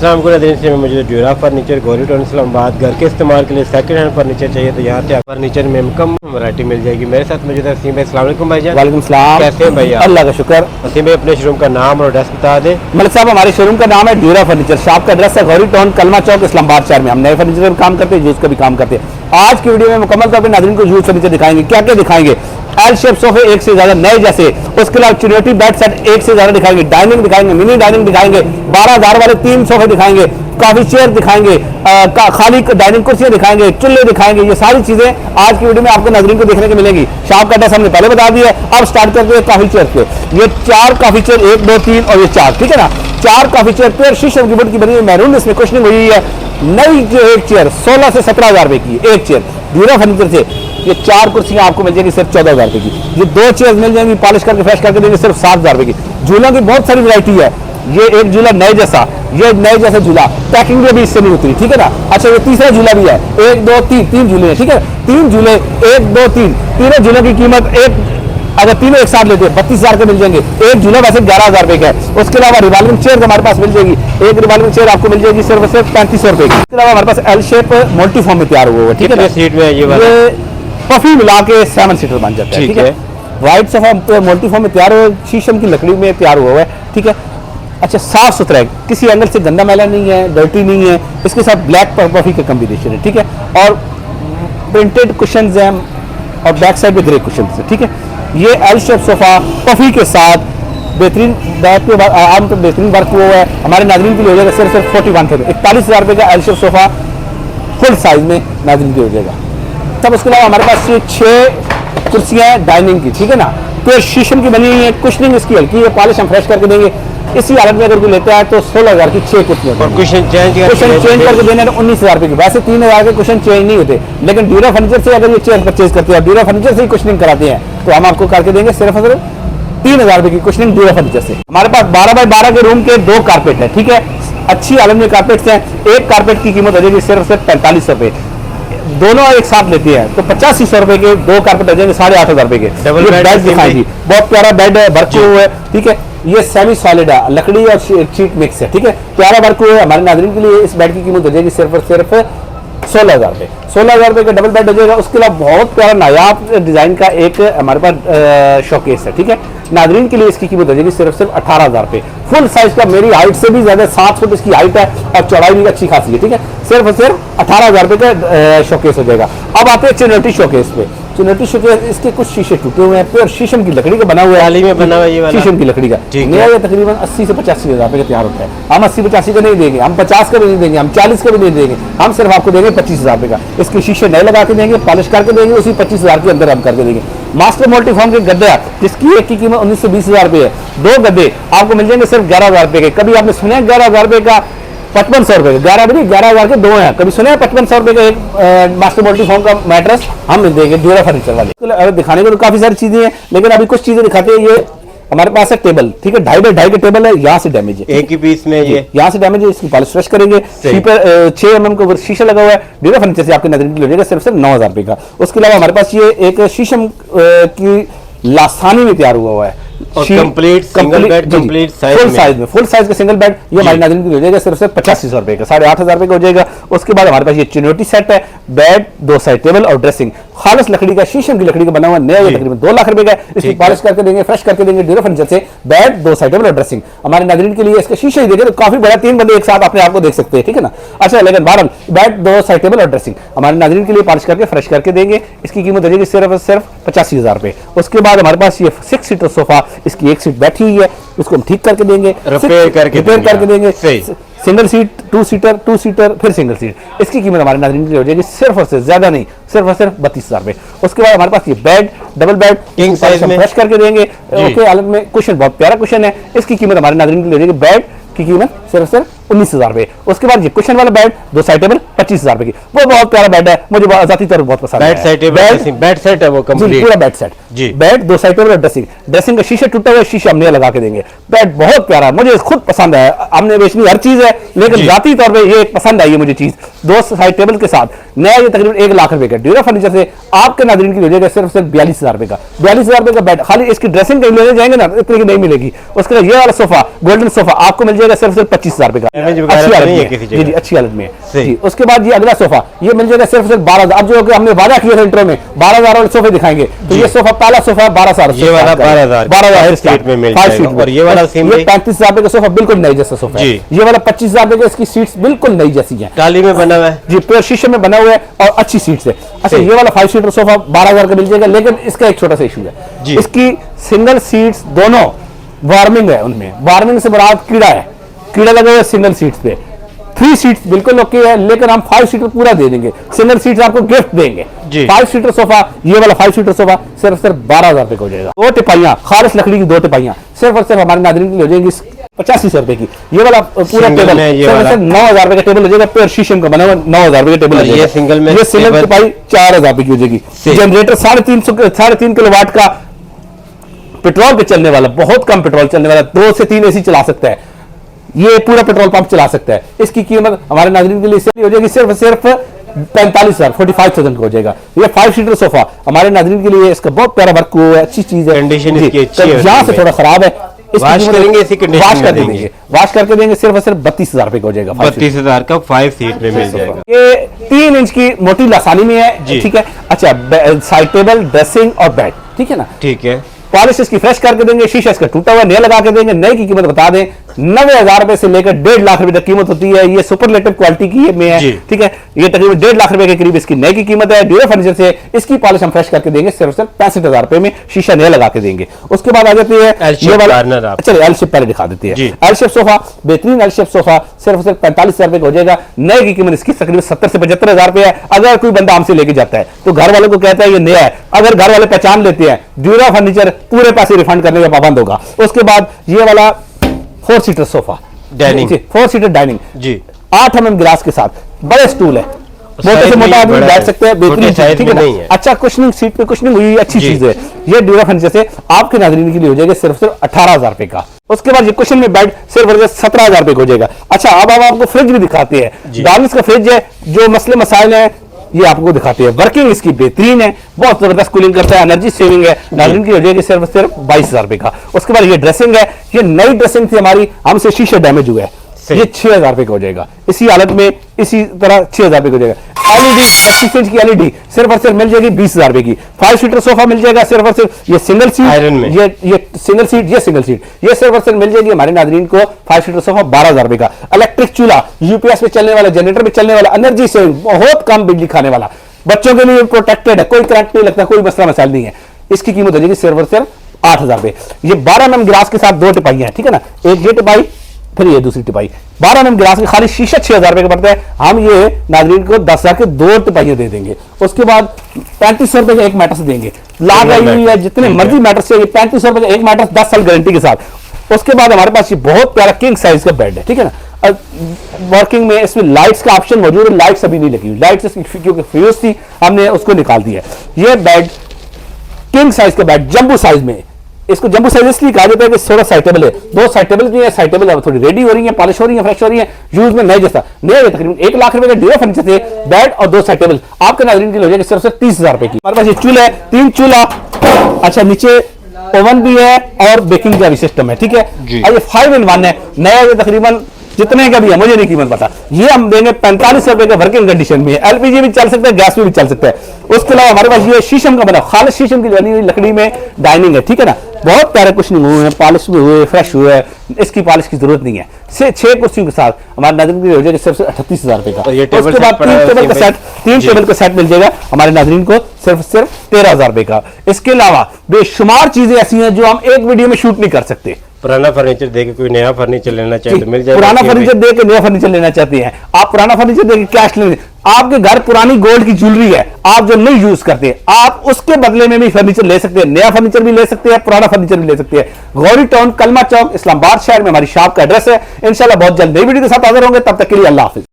अस्सलाम वालेकुम। से मुझे dura furniture Gauri town Islamabad घर के इस्तेमाल के लिए सेकंड हैंड फर्नीचर चाहिए तो यहाँ से फर्नीचर में कम वैरायटी मिल जाएगी। मेरे साथ मौजूद है वसीम भाई। अस्सलाम वालेकुम भाईजान। वालेकुम सलाम। कैसे हैं भैया? अल्लाह का शुक्र। वसीम भाई अपने शोरूम का नाम और एड्रेस बता दें। मलिक साहब हमारे शोरूम का नाम है ड्यूरा फर्नीचर। शॉप का एड्रेस है गौरी टाउन कलमा चौक इस्लामाबाद शहर में। हम नए फर्नीचर में काम करते हैं, यूज का भी काम करते हैं। आज की वीडियो में मुकम्मल तौर पर नाज़रीन को यूज फर्नीचर दिखाएंगे। क्या क्या दिखाएंगे? एल शेप सोफे एक से ज्यादा नए जैसे, उसके अलावा चुनौती बेड सेट एक से ज्यादा दिखाएंगे, डाइनिंग दिखाएंगे, मिनी डाइनिंग दिखाएंगे, 12,000 वाले 3 सोफे दिखाएंगे, काफी चेयर दिखाएंगे, खाली डाइनिंग कुर्सियां दिखाएंगे, चूल्हे दिखाएंगे। ये सारी चीजें आज की वीडियो में आपको नाज़रीन को देखने को मिलेंगी। शॉप का एड्रेस हमने पहले बता दिया है। अब स्टार्ट करते हैं काफी चेयर पे। ये 4 काफी चेयर, 1 2 3 और ये 4, ठीक है ना। 4 काफी चेयर प्योर शीशम की वुड की बनी हुई मैरून, इसमें कुशनिंग हुई है। नई जो एक चेयर 16 से 17,000 रुपए की एक चेयर ड्यूरा फर्नीचर से। ये 4 कुर्सियां आपको मिल जाएगी सिर्फ 14,000 रुपए की। ये 2 चेयर मिल जाएंगी पॉलिश करके फ्रेश करके देंगे सिर्फ 7,000 रुपए की। झूलों की बहुत सारी वैरायटी है। ये एक झूला नए जैसा, ये नए जैसा झूला, पैकिंग भी अभी इससे नहीं उतरी, ठीक है ना। अच्छा ये तीसरा झूला भी है। 1 2 3 3 झूले हैं, ठीक है। 3 झूले 1 2 3 तीनों झूलों की कीमत अगर तीनों एक साथ लेते हैं 32,000 के मिल जाएंगे। एक झूला वैसे 11,000 रुपए का है। उसके अलावा रिवॉल्विंग चेयर हमारे पास मिल जाएगी। एक रिवॉल्विंग चेयर आपको मिल जाएगी सिर्फ 3500 रुपए की। इसके अलावा हमारे पास एल शेप मल्टी फॉर्म में तैयार हुआ है, ठीक है। सीट में ये पफी मिला के 7 सीटर बन जाता है, ठीक है। व्हाइट सोफा मल्टी फॉर्म में तैयार हुआ, शीशम की लकड़ी में तैयार हुआ है, ठीक है। अच्छा साफ सुथरा है, किसी एंगल से गंदा मैला नहीं है, डर्टी नहीं है। इसके साथ ब्लैक पफी का कॉम्बिनेशन है, ठीक है। और प्रिंटेड कुशन्स हैं और बैक साइड में ग्रे कुशन्स है, ठीक है। ये एल शेप सोफा पफी के साथ बेहतरीन बैक पे आम तो बेहतरीन वर्क हुआ है। हमारे नाज़रीन के लिए हो जाएगा सिर्फ 41,000 रुपए का L shape sofa full size में नाज़रीन के हो जाएगा। तब उसके अलावा हमारे पास ये 6 कुर्सियां हैं डाइनिंग की, ठीक है ना। तो शीशम की बनी हुई है, कुशनिंग इसकी हल्की है, पॉलिश हम फ्रेश करके देंगे। इसी हालत में अगर कोई लेता है तो 16,000 की 6 कुर्सियां और कुशन चेंज करके देने 19,000 रुपए की। वैसे 3,000 के कुशन चेंज नहीं होते, लेकिन ड्यूरा फर्नीचर से अगर ये चेयर परचेज करते हैं, ड्यूरा फर्नीचर से ही कुशनिंग कराते हैं, तो हम आपको करके देंगे सिर्फ 3,000 रुपए की कुशनिंग ड्यूरा फर्नीचर से। हमारे पास 12 बाय 12 के रूम के 2 कारपेट है, ठीक है। अच्छी हालत में कारपेट्स हैं। एक कारपेट की कीमत हो जाएगी सिर्फ 4500 रुपए। दोनों एक साथ लेते हैं तो 8500 रुपए के 2 कारपेट हो जाएंगे 8,500 रुपए के। डबल बेड दिखाएगी, बहुत प्यारा बेड है, वर्क हुआ है, ठीक है। ये सेमी सॉलिड है, लकड़ी और शीट मिक्स है, ठीक है। प्यारा वर्क हुआ है। हमारे नाज़रीन के लिए इस बेड की कीमत हो जाएगी सिर्फ 16,000 रुपए। 16,000 रुपए का डबल बेड हो जाएगा। उसके अलावा बहुत प्यारा नायाब डिजाइन का एक हमारे पास शोकेस है, ठीक है। नाज़रीन के लिए इसकी कीमत हो जाएगी सिर्फ 18,000 रुपए। फुल साइज का, मेरी हाइट से भी ज्यादा 7 फुट इसकी हाइट है और चौड़ाई भी अच्छी खासी है, ठीक है। सिर्फ 18,000 रुपए का शोकेस हो जाएगा। अब आते हैं चुनौती शोकेस पे। चुनौती शोकेस इसके कुछ शीशे टूटे हुए हैं, प्योर शीशम की लकड़ी का बना हुआ है, में बना हुआ है शीशम की लकड़ी का। ये तकरीबन 80 से 85,000 रुपए का तैयार होता है। हम 80-85 का नहीं देंगे, हम 50 का भी नहीं देंगे, हम 40 का भी नहीं देंगे। हम सिर्फ आपको देंगे 25,000 रुपए का। इसके शीशे नए लगा के देंगे, पॉलिश करके देंगे, उसी 25,000 के अंदर हम करके देंगे। मास्टर मल्टीफॉर्म के गद्दे जिसकी एक की कीमत 19 से 20,000 रुपए है। 2 गद्दे आपको मिल जाएंगे सिर्फ 11,000 रुपए के। कभी आपने सुना है 11,000 रुपए का 5500 रुपए का? 11,000 के 2 हैं। कभी सुना है 5500 रुपए का एक मास्टर मल्टीफॉर्म का मैट्रेस हम देंगे ड्यूरा फर्नीचर वाले। दिखाने को तो काफी सारी चीजें हैं, लेकिन अभी कुछ चीजें दिखाते हैं। ये हमारे पास है टेबल, ठीक है। 2.5 बाय 2.5 के टेबल है। यहाँ से डैमेज है, एक ही पीस में ये यहाँ से डैमेज है। इसकी पॉलिश फ्रेश करेंगे। 6 mm का शीशा लगा हुआ है। ड्यूरा फर्नीचर से आपके नाज़रीन के लिए हो जाएगा सिर्फ 9,000 रुपए का। उसके अलावा हमारे पास ये एक शीशम की लासानी में तैयार हुआ है, complete single bed, complete full size का सिंगल बेड। ये हमारे नाज़रीन के लिए हो जाएगा सिर्फ 8500 रुपए का, 8,500 रुपए का हो जाएगा। उसके बाद हमारे पास ये चुनौती सेट है, बेड, 2 साइड टेबल और ड्रेसिंग, खालिस लकड़ी का, शीशम की लकड़ी का बना हुआ नया, तकरीबन 2 लाख रुपए का। इसकी पॉलिश करके देंगे, फ्रेश करके देंगे ड्यूरा फर्नीचर से। बेड, 2 साइड टेबल और ड्रेसिंग हमारे नाज़रीन के लिए। इसके शीशे ही देंगे तो काफी बड़ा, 3 बंदे एक साथ अपने आप को देख सकते हैं, ठीक है ना। अच्छा लेकिन बहरहाल बेड, 2 साइड टेबल और ड्रेसिंग हमारे नाज़रीन के लिए पॉलिश करके फ्रेश करके देंगे। इसकी कीमत हो जाएगी सिर्फ 85,000 रुपए। उसके बाद हमारे पास ये 6 सीटर सोफा, इसकी एक सीट बैठी हुई है, इसको हम ठीक करके देंगे, रिपेयर करके देंगे। सिंगल सीट, 2 सीटर फिर सिंगल सीट। इसकी कीमत हमारे नाज़रीन के लिए हो जाएगी सिर्फ और सिर्फ, ज्यादा नहीं, सिर्फ और सिर्फ 32,000 रुपए। उसके बाद हमारे पास ये bed, double bed king size में फ्रेश करके देंगे। ओके हालत में, कुशन बहुत प्यारा कुशन है। इसकी कीमत हमारे नाज़रीन के लिए हो जाएगी बेड की कीमत सिर्फ 19,000 रुपए। उसके बाद ये कुशन वाला बेड, 2 साइड टेबल 25,000 रुपए की। वो बहुत प्यारा बेड है, मुझे जाती तौर पर बहुत पसंद है। बेड सेट है वो कंप्लीट, पूरा बेड सेट जी। बेड, 2 साइड टेबल और ड्रेसिंग का शीशा टूटा हुआ है, शीशा हमने लगा के देंगे। बेड बहुत प्यारा, मुझे खुद पसंद है। हमने बेचनी हर चीज है, लेकिन जाती तौर पर ये पसंद आई है मुझे चीज। 2 साइड टेबल के साथ नया, ये तकरीबन 1 लाख रुपए का ड्यूरा फर्नीचर से आपके नाज़रीन की हो जाएगा सिर्फ 42,000 रुपए का। 42,000 रुपए का बेड, खाली इसकी ड्रेसिंग कहीं लेने जाएंगे ना इतने की नहीं मिलेगी। उसके बाद ये वाला सोफा, गोल्डन सोफा आपको मिल जाएगा सिर्फ 25,000 रुपए का। डैमेज अच्छी वगैरह हालत नहीं है में किसी जी जगह। जी अच्छी हालत में है सही। जी। उसके बाद ये अगला सोफा ये मिल जाएगा सिर्फ 12,000। अब जो कि हमने वादा किया था इंट्रो में 12,000 वाले सोफे दिखाएंगे, तो ये सोफा पहला सोफा 12,000, ये वाला 12,000 12,000 सीट में मिल जाएगा। और ये वाला सेम ये 35,000 का सोफा बिल्कुल नई जैसा सोफा है। जी। ये वाला 25,000 का, इसकी सीट्स बिल्कुल नई जैसी है टाली में बना हुआ है जी, प्योर शीशे में बना हुआ है और अच्छी सीट्स है। अच्छा सही। ये वाला 5 सीटर सोफा 12,000 का मिल जाएगा, लेकिन इसका एक छोटा सा इशू है जी। इसकी सिंगल सीट्स दोनों वार्मिंग है, उनमें वार्मिंग से बड़ा कीड़ा है, कीड़ा लगा हुआ है सिंगल सीट्स पे। 3 सीट्स बिल्कुल ओके है, लेकिन हम 5 सीटर पूरा दे देंगे, सिंगल सीट्स आपको गिफ्ट देंगे जी। 5 सीटर सोफा, ये वाला 5 सीटर सोफा सिर्फ 12,000 रुपए का हो जाएगा। 2 टिपाइयां खालिश लकड़ी की, 2 टिपाइयां सिर्फ और सिर्फ हमारे नाज़रीन के लिए हो जाएंगी 85 रुपए की। ये वाला पूरा सिंगल टेबल में ये सिर्फ वाला 9,000 रुपए का टेबल हो जाएगा, प्योर शीशम का बना हुआ 9,000 रुपए का टेबल हो और ये जाएगा। सिंगल में ये सिंगल टेबल टिपाई 4,000 रुपए की हो जाएगी। सही। जनरेटर 3.5 किलोवाट का पेट्रोल पे चलने वाला, बहुत कम पेट्रोल चलने वाला, 2 से 3 एसी चला सकता है, ये पूरा पेट्रोल पंप चला सकता है। इसकी कीमत हमारे नाज़रीन के लिए इसलिए हो जाएगी सिर्फ 45,000 45,000 का हो जाएगा। ये 5 सीटर सोफा हमारे नाज़रीन के लिए, इसका बहुत प्यारा वर्क हुआ है, अच्छी चीज है, कंडीशन जी। इसकी अच्छी है। यहाँ से थोड़ा खराब है, इसकी वाश कीमत- करेंगे, इसी कंडीशन वाश में कर देंगे। देंगे, वाश करके देंगे, सिर्फ और सिर्फ 32,000 रुपए का हो जाएगा। 32,000 का 5 सीट में मिल जाएगा। ये 3 इंच की मोटी लासानी में है जी। ठीक है। अच्छा साइड टेबल, ड्रेसिंग और बेड, ठीक है ना। ठीक है, पॉलिश इसकी फ्रेश करके देंगे, शीशा इसका टूटा हुआ नया लगा के देंगे। नए की कीमत बता दें 90,000 रुपए से लेकर 1.5 लाख रुपए तक कीमत होती है। ये सुपरलेटिव क्वालिटी की में है जी। ठीक है। ये तकरीबन 1.5 लाख रुपए के करीब इसकी नए की कीमत है। ड्यूरो फर्नीचर से इसकी पॉलिश हम फ्रेश करके देंगे सिर्फ 65,000 रुपए में, शीशा नया लगा के देंगे। उसके बाद आ जाती है L-shape ये वाला, corner आप। चलिए एल शेप पहले दिखा देती है। जी। एल शेप सोफा, बेहतरीन एल शेप सोफा सिर्फ 45,000 रुपए का हो जाएगा। नए की कीमत इसकी तकरीबन 70 से 75,000 रुपए है। अगर कोई बंदा हमसे लेके जाता है तो घर वालों को कहता है ये नया है, अगर घर वाले पहचान लेते हैं ड्यूरो फर्नीचर पूरे पैसे रिफंड करने का पाबंद होगा। उसके बाद ये वाला 4 seater sofa, dining 4 seater dining जी। 8 mm गिलास के साथ, बड़े स्टूल है, मोटे से साइज मोटा भी आदमी बड़ा बैठ है, सकते हैं, छोटे बेहतरीन साइज ठीक है में ना। नहीं है। अच्छा कुशनिंग, सीट पे कुशनिंग हुई अच्छी जी। चीज है। ये ड्यूरो फर्नीचर से आपके नाज़रीन के लिए हो जाएगा सिर्फ 18,000 रुपए का। उसके बाद ये कुशन में बेड सिर्फ 17,000 रुपए का हो जाएगा। अच्छा अब हम आपको फ्रिज भी दिखाते हैं। डार्लिंग्स का फ्रिज है, जो मसले मसाइल हैं ये आपको दिखाते हैं। वर्किंग इसकी बेहतरीन है, बहुत जबरदस्त कूलिंग करता है, एनर्जी सेविंग है। नाज़रीन की हो जाएगी सिर्फ 22,000 रुपए का। उसके बाद ये ड्रेसिंग है, ये नई ड्रेसिंग थी हमारी, हमसे शीशा डैमेज हुआ है, ये 6,000 रुपए का हो जाएगा। इसी हालत में इसी तरह 6,000 रुपए का हो जाएगा। एलईडी 25 इंच की एलईडी सिर्फ और सिर्फ मिल जाएगी 20,000 रुपए की। 5 सीटर सोफा मिल जाएगा सिर्फ और सिर्फ, ये सिंगल सीट आयरन में। ये सिंगल सीट, ये सिंगल सीट, ये सिर्फ और सिर्फ मिल जाएगी हमारे नाज़रीन को 5 सीटर सोफा 12,000 रुपए का। इलेक्ट्रिक चूल्हा, यूपीएस पे चलने वाला, जनरेटर पे चलने वाला, एनर्जी सेविंग, बहुत कम बिजली खाने वाला, बच्चों के लिए प्रोटेक्टेड है, कोई करंट नहीं लगता, कोई मसला मसाइल नहीं है। इसकी कीमत हो जाएगी सिर्फ और सिर्फ 8,000 रुपए। ये 12 mm गिलास के साथ 2 टिपाइयां हैं ठीक है ना, एक ये टिपाई फिर ये दूसरी टिपाई। 12 mm गिलास के खाली शीशा 6,000 रुपए का पड़ता है। हम ये नाज़रीन को 10,000 के 2 टिपाइयां दे देंगे। उसके बाद 3500 रुपए का एक मैट्रेस देंगे, लाग आई हुई है, जितने मर्जी मैट्रेस चाहिए 3500 रुपए का एक मैट्रेस 10 साल गारंटी के साथ। उसके बाद हमारे पास ये बहुत प्यारा किंग साइज का बेड है ठीक है ना। वर्किंग में इसमें लाइट्स का ऑप्शन मौजूद है, लाइट्स अभी नहीं लगी हुई, लाइट्स क्योंकि फ्यूज थी हमने उसको निकाल दिया। ये बेड किंग साइज का बेड, जंबू साइज में, इसको जंबू साइज इसलिए कहा जाता है कि थोड़ा साइड टेबल है, 2 साइड टेबल भी है, साइड टेबल अब थोड़ी रेडी हो रही है, पॉलिश हो रही है, फ्रेश हो रही है, यूज में नए जैसा नए है। तकरीबन 1 लाख रुपए का ड्यूरो फर्नीचर से बेड और 2 साइड टेबल आपके नाज़रीन के लिए हो जाएगी सिर्फ 30,000 रुपए की। हमारे पास ये चूल्हा है, 3 चूल्हा, अच्छा नीचे ओवन भी है और बेकिंग का भी सिस्टम है ठीक है। और ये 5 in 1 है, नया ये तकरीबन जितने का भी है मुझे नहीं कीमत पता, ये हम देंगे 45 रुपए का वर्किंग कंडीशन में। एलपीजी भी चल सकता है, गैस में भी चल सकता है। उसके अलावा हमारे पास ये शीशम का बना, खालिश शीशम की बनी हुई लकड़ी में डाइनिंग है ठीक है ना, बहुत प्यारे कुशनिंग हुए हैं, पॉलिश भी हुए, फ्रेश हुए हैं, इसकी पॉलिश की जरूरत नहीं है। 6 कुर्सियों के साथ हमारे नाज़रीन के लिए हो जाएगा सिर्फ 38,000 रुपए का। ये टेबल उसके बाद 3 टेबल का सेट, 3 टेबल का सेट मिल जाएगा हमारे नाज़रीन को सिर्फ 13,000 रुपए का। इसके अलावा बेशुमार चीजें ऐसी हैं जो हम एक वीडियो में शूट नहीं कर सकते। पुराना फर्नीचर देके कोई नया फर्नीचर लेना चाहे तो मिल जाएगा। पुराना फर्नीचर दे के नया फर्नीचर लेना चाहते हैं आप, पुराना फर्नीचर दे के कैश लेने, आपके घर पुरानी गोल्ड की ज्वेलरी है आप जो नहीं यूज करते, आप उसके बदले में भी फर्नीचर ले सकते हैं, नया फर्नीचर भी ले सकते हैं, पुराना फर्नीचर भी ले सकते हैं। गौरी टाउन, कलमा चौक, इस्लामाबाद शहर में हमारी शॉप का एड्रेस है। इंशाल्लाह बहुत जल्द नई वीडियो के साथ हाजिर होंगे, तब तक के लिए अल्लाह हाफिज।